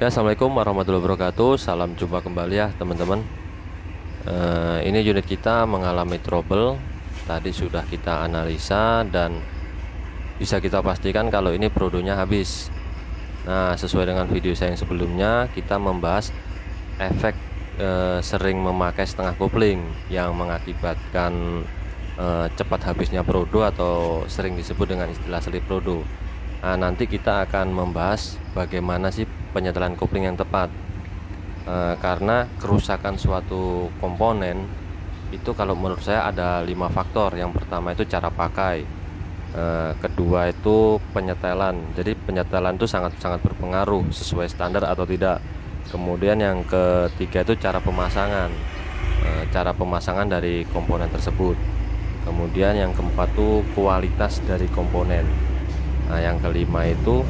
Ya, assalamualaikum warahmatullahi wabarakatuh. Salam jumpa kembali ya teman-teman. Ini unit kita mengalami trouble. Tadi sudah kita analisa dan bisa kita pastikan kalau ini prodonya habis. Nah, sesuai dengan video saya yang sebelumnya, kita membahas efek sering memakai setengah kopling yang mengakibatkan cepat habisnya prodo atau sering disebut dengan istilah selip prodo. Nah, nanti kita akan membahas bagaimana sih penyetelan kopling yang tepat. Karena kerusakan suatu komponen itu kalau menurut saya ada 5 faktor. Yang pertama itu cara pakai, kedua itu penyetelan. Jadi penyetelan itu sangat berpengaruh sesuai standar atau tidak. Kemudian yang ketiga itu cara pemasangan, cara pemasangan dari komponen tersebut. Kemudian yang keempat itu kualitas dari komponen. Nah, yang kelima itu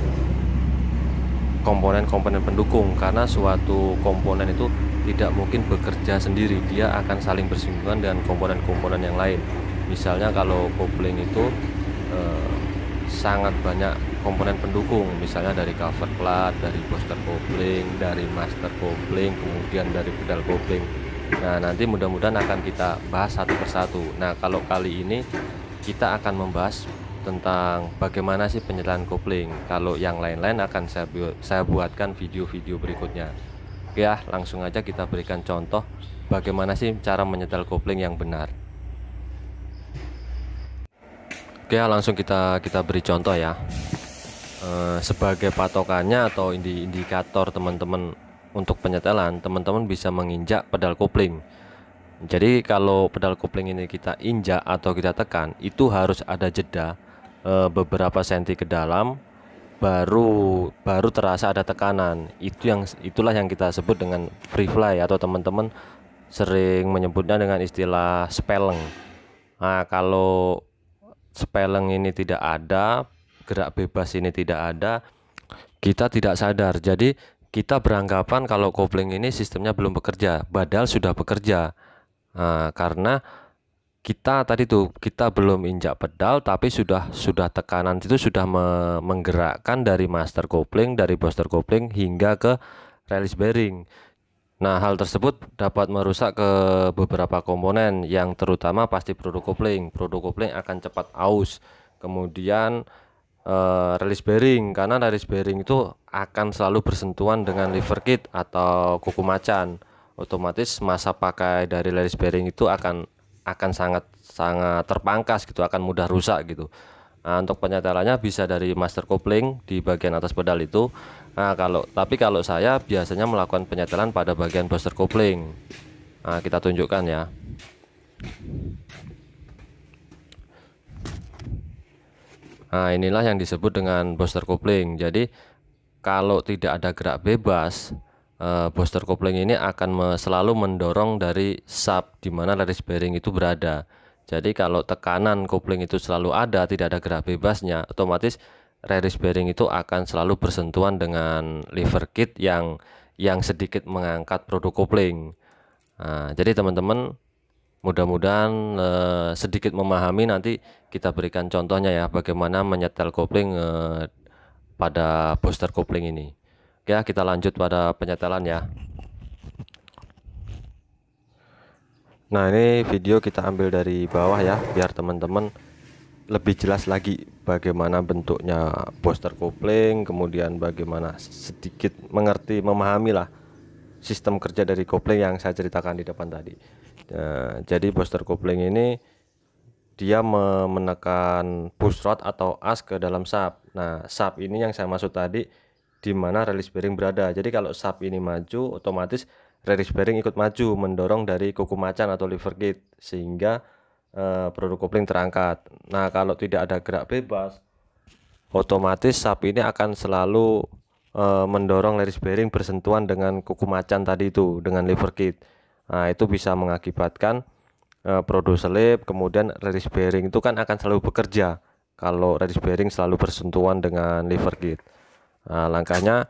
komponen-komponen pendukung, karena suatu komponen itu tidak mungkin bekerja sendiri, dia akan saling bersinggungan dengan komponen-komponen yang lain. Misalnya kalau kopling itu sangat banyak komponen pendukung, misalnya dari cover plat, dari booster kopling, dari master kopling, kemudian dari pedal kopling. Nah, nanti mudah-mudahan akan kita bahas satu persatu. Nah, kalau kali ini kita akan membahas tentang bagaimana sih penyetelan kopling. Kalau yang lain-lain akan saya buatkan video-video berikutnya. Oke ya, langsung aja kita berikan contoh bagaimana sih cara menyetel kopling yang benar. Oke ya, langsung kita beri contoh ya. Sebagai patokannya atau indikator teman-teman untuk penyetelan, teman-teman bisa menginjak pedal kopling. Jadi kalau pedal kopling ini kita injak atau kita tekan, itu harus ada jeda beberapa senti ke dalam, baru terasa ada tekanan. Itulah yang kita sebut dengan free fly, atau teman-teman sering menyebutnya dengan istilah speleng. Nah, kalau speleng ini tidak ada, gerak bebas ini tidak ada, kita tidak sadar. Jadi kita beranggapan kalau kopling ini sistemnya belum bekerja, padahal sudah bekerja. Nah, karena kita tadi tuh kita belum injak pedal, tapi sudah tekanan itu sudah menggerakkan dari master kopling, dari booster kopling hingga ke release bearing. Nah, hal tersebut dapat merusak ke beberapa komponen, yang terutama pasti produk kopling. Produk kopling akan cepat aus. Kemudian release bearing, karena release bearing itu akan selalu bersentuhan dengan lever kit atau kuku macan. Otomatis masa pakai dari release bearing itu akan sangat terpangkas gitu, akan mudah rusak gitu. Nah, untuk penyetelannya bisa dari master kopling di bagian atas pedal itu. Nah, tapi kalau saya biasanya melakukan penyetelan pada bagian booster kopling. Nah, kita tunjukkan ya. Nah, inilah yang disebut dengan booster kopling. Jadi kalau tidak ada gerak bebas, booster kopling ini akan selalu mendorong dari sub di mana release bearing itu berada. Jadi kalau tekanan kopling itu selalu ada, tidak ada gerak bebasnya, otomatis release bearing itu akan selalu bersentuhan dengan lever kit yang sedikit mengangkat produk kopling. Nah, jadi teman-teman mudah-mudahan sedikit memahami. Nanti kita berikan contohnya ya, bagaimana menyetel kopling pada booster kopling ini. Oke, kita lanjut pada penyetelan ya. Nah, ini video kita ambil dari bawah ya, biar teman-teman lebih jelas lagi bagaimana bentuknya booster kopling, kemudian bagaimana sedikit mengerti, memahami lah sistem kerja dari kopling yang saya ceritakan di depan tadi. Nah, jadi booster kopling ini dia menekan push rod atau as ke dalam sub. Nah, sub ini yang saya maksud tadi, di mana release bearing berada. Jadi kalau sub ini maju, otomatis release bearing ikut maju, mendorong dari kuku macan atau lever kit, sehingga produk kopling terangkat. Nah, kalau tidak ada gerak bebas, otomatis sub ini akan selalu mendorong release bearing bersentuhan dengan kuku macan tadi itu, dengan lever kit. Nah, itu bisa mengakibatkan prodo selip. Kemudian release bearing itu kan akan selalu bekerja kalau release bearing selalu bersentuhan dengan lever kit. Nah, langkahnya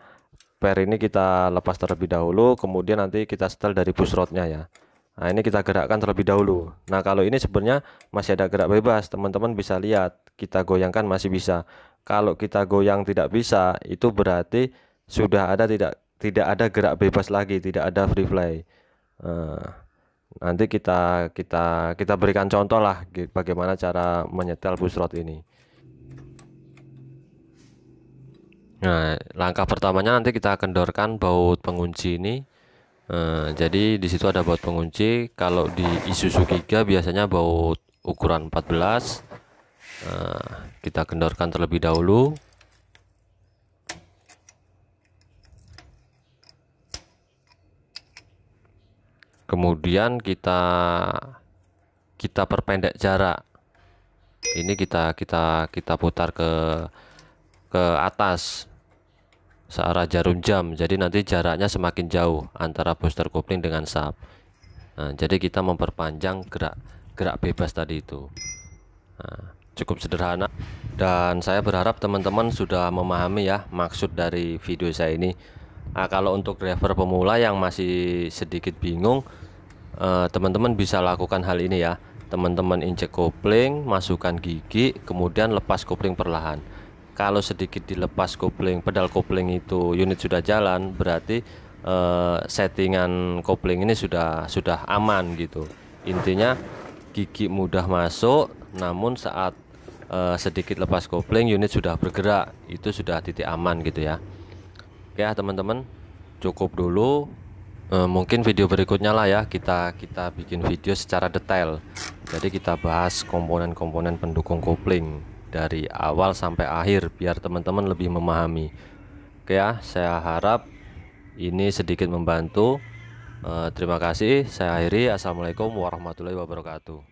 pair ini kita lepas terlebih dahulu, kemudian nanti kita setel dari push rodnya ya. Nah, ini kita gerakkan terlebih dahulu. Nah, kalau ini sebenarnya masih ada gerak bebas, teman-teman bisa lihat, kita goyangkan masih bisa. Kalau kita goyang tidak bisa, itu berarti sudah ada tidak ada gerak bebas lagi, tidak ada free fly. Nanti kita berikan contoh lah bagaimana cara menyetel push rod ini. Nah, langkah pertamanya nanti kita kendorkan baut pengunci ini. Jadi di situ ada baut pengunci. Kalau di Isuzu Giga biasanya baut ukuran 14. Kita kendorkan terlebih dahulu. Kemudian kita perpendek jarak. Ini kita putar ke atas searah jarum jam. Jadi nanti jaraknya semakin jauh antara booster kopling dengan sub. Nah, jadi kita memperpanjang gerak bebas tadi itu. Nah, cukup sederhana, dan saya berharap teman-teman sudah memahami ya maksud dari video saya ini. Nah, kalau untuk driver pemula yang masih sedikit bingung, teman-teman bisa lakukan hal ini ya. Teman-teman injek kopling, masukkan gigi, kemudian lepas kopling perlahan. Kalau sedikit dilepas kopling, pedal kopling itu unit sudah jalan, berarti settingan kopling ini sudah aman gitu. Intinya gigi mudah masuk, namun saat sedikit lepas kopling unit sudah bergerak, itu sudah titik aman gitu ya. Oke ya teman-teman, cukup dulu. Mungkin video berikutnya lah ya kita bikin video secara detail. Jadi kita bahas komponen-komponen pendukung kopling dari awal sampai akhir biar teman-teman lebih memahami. Oke ya, saya harap ini sedikit membantu. Terima kasih, saya akhiri. Assalamualaikum warahmatullahi wabarakatuh.